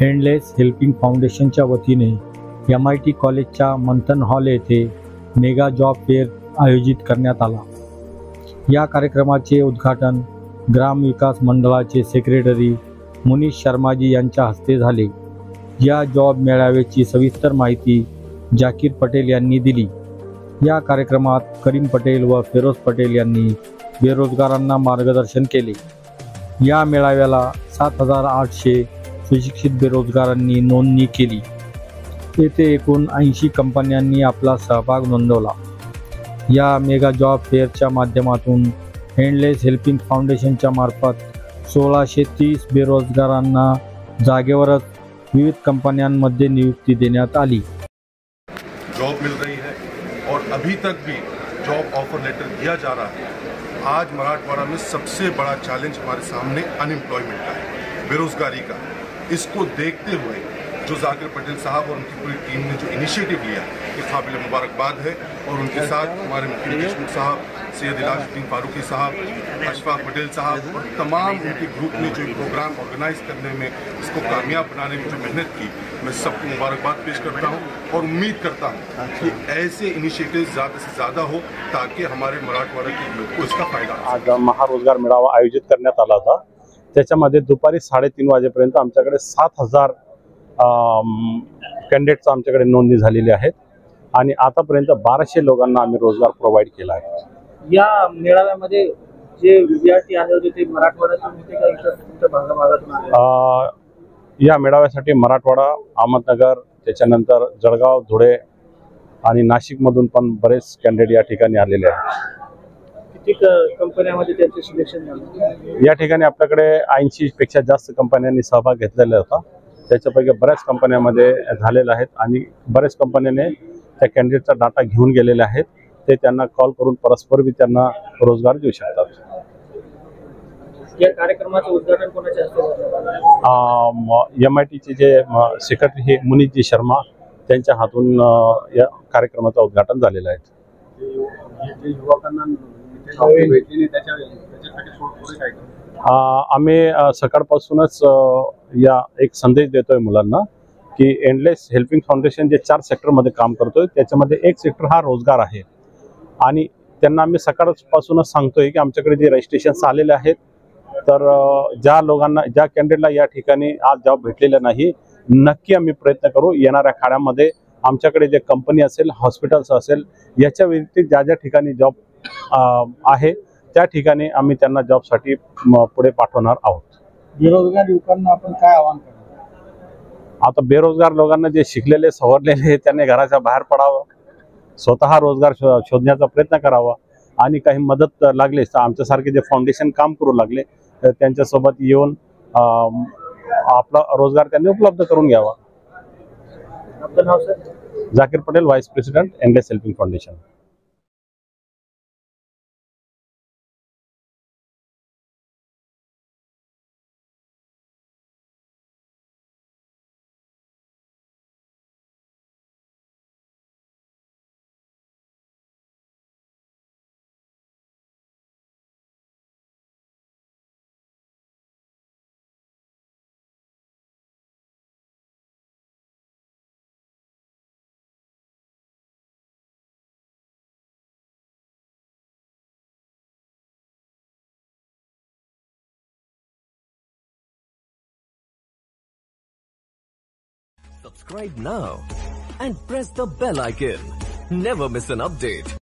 Endless helping फाउंडेशनच्या वतीने MIT कॉलेजच्या मंथन हॉल येथे मेगा जॉब फेअर आयोजित करण्यात आला। या कार्यक्रमाचे उद्घाटन ग्राम विकास मंडळाचे सेक्रेटरी मुनीश शर्माजी यांच्या हस्ते झाले। या जॉब मेळाव्याची सविस्तर माहिती जाकीर पटेल यांनी दिली। या कार्यक्रमात करीम पटेल व फिरोज पटेल यांनी बेरोजगारांना मार्गदर्शन केले। या मेळाव्याला 7,800 सुशिक्षित बेरोजगारांनी नोंदणी केली। येथे एकूण 80 कंपन्यांनी आपला सहभाग नोंदवला। या मेगा जॉब फेअरच्या माध्यमातून एंडलेस हेल्पिंग फाउंडेशनच्या मार्फत 1630 बेरोजगारांना जागेवरच विविध कंपन्यांमध्ये नियुक्ती देण्यात आली। जॉब मिल रही है और अभी तक भी जॉब ऑफर लेटर दिया जा रहा है। आज मराठवाड़ा में सबसे बड़ा चैलेंज हमारे सामने अनएम्प्लॉयमेंट का है, बेरोजगारी का। इसको देखते हुए जो जाकिर पटेल साहब और उनकी पूरी टीम ने जो इनिशिएटिव लिया ये काबिल मुबारकबाद है। और उनके साथ हमारे मुख्यमंत्री देशमुख साहब, सैयद इलाजुद्दीन फारूकी साहब, अशफाक पटेल साहब और तमाम उनके ग्रुप ने जो प्रोग्राम ऑर्गेनाइज करने में, इसको कामयाब बनाने में जो मेहनत की, मैं सबको मुबारकबाद पेश करता हूँ और उम्मीद करता हूँ कि ऐसे इनिशिएटिव ज़्यादा से ज़्यादा हो ताकि हमारे मराठवाड़ा के लोग को इसका फायदा। आज महारोजगार मेळावा आयोजित करण्यात आला होता। त्याच्यामध्ये दुपारी 3:30 वाजेपर्यंत आमच्याकडे 7,000 कॅन्डिडेट्स आमच्याकडे नोंदणी झालेली आहेत आणि आतापर्यंत 1200 लोकांना आम्ही रोजगार प्रोव्हाइड केला आहे। या मेळाव्यामध्ये जे विद्यार्थी आले होते ते मराठवाड्यातून होते का इतर तुमच्या भागाभागातून आले? या मेळाव्यासाठी मराठवाडा, अहमदनगर, त्याच्यानंतर जळगाव, धुळे आणि नाशिकमधून पण बरेच कॅन्डिडेट या ठिकाणी आलेले आहेत। किती कंपन्यांमध्ये त्यांचे सिलेक्शन झाले? या ठिकाणी आपल्याकडे 80 पेक्षा जास्त कंपन्यांनी सहभाग घेतलेला होता। त्याच्यापैकी बऱ्याच कंपन्यांमध्ये झालेले आहेत आणि बऱ्याच कंपन्यांनी त्या कॅन्डिडेटचा डाटा घेऊन गेलेले आहेत। ते त्यांना कॉल करून परस्पर त्यांना रोजगार देऊ शकतात। या कार्यक्रमाचे उद्घाटन कोणाच्या हस्ते झाले? MITचे जे सेक्रेटरी हे मुनीशजी शर्मा त्यांच्या हातून या कार्यक्रमाचं उद्घाटन झालेलं आहे। आम्ही सकाळपासूनच या एक संदेश देतोय मुलांना की एंडलेस हेल्पिंग फाउंडेशन जे 4 सेक्टरमध्ये काम करतोय त्याच्यामध्ये एक सेक्टर हा रोजगार आहे आणि त्यांना आम्ही सकाळपासूनच सांगतोय की आमच्याकडे जे रजिस्ट्रेशन्स आलेले आहेत तर ज्या लोकांना, ज्या कॅन्डिडेटला या ठिकाणी आज जॉब भेटलेला नाही, नक्की आम्ही प्रयत्न करू येणाऱ्या काळामध्ये आमच्याकडे जे कंपनी असेल, हॉस्पिटल्स असेल, याच्या व्यतिरिक्त ज्या ज्या ठिकाणी जॉब आहे त्या ठिकाणी आम्ही त्यांना जॉबसाठी पुढे पाठवणार आहोत। बेरोजगार युवकांना आपण काय आवाहन करणार? आता बेरोजगार लोकांना जे शिकलेले, सवरलेले त्यांनी घराच्या बाहेर पडावं, स्वतः रोजगार शोधण्याचा प्रयत्न करावा आणि काही मदत लागली तर आमच्यासारखे जे फाउंडेशन काम करू लागले तर त्यांच्यासोबत येऊन आपला रोजगार त्यांनी उपलब्ध करून घ्यावा। आपलं नाव sir? Zakir Patel, vice president, endless helping foundation. Subscribe now and press the bell icon. Never miss an update.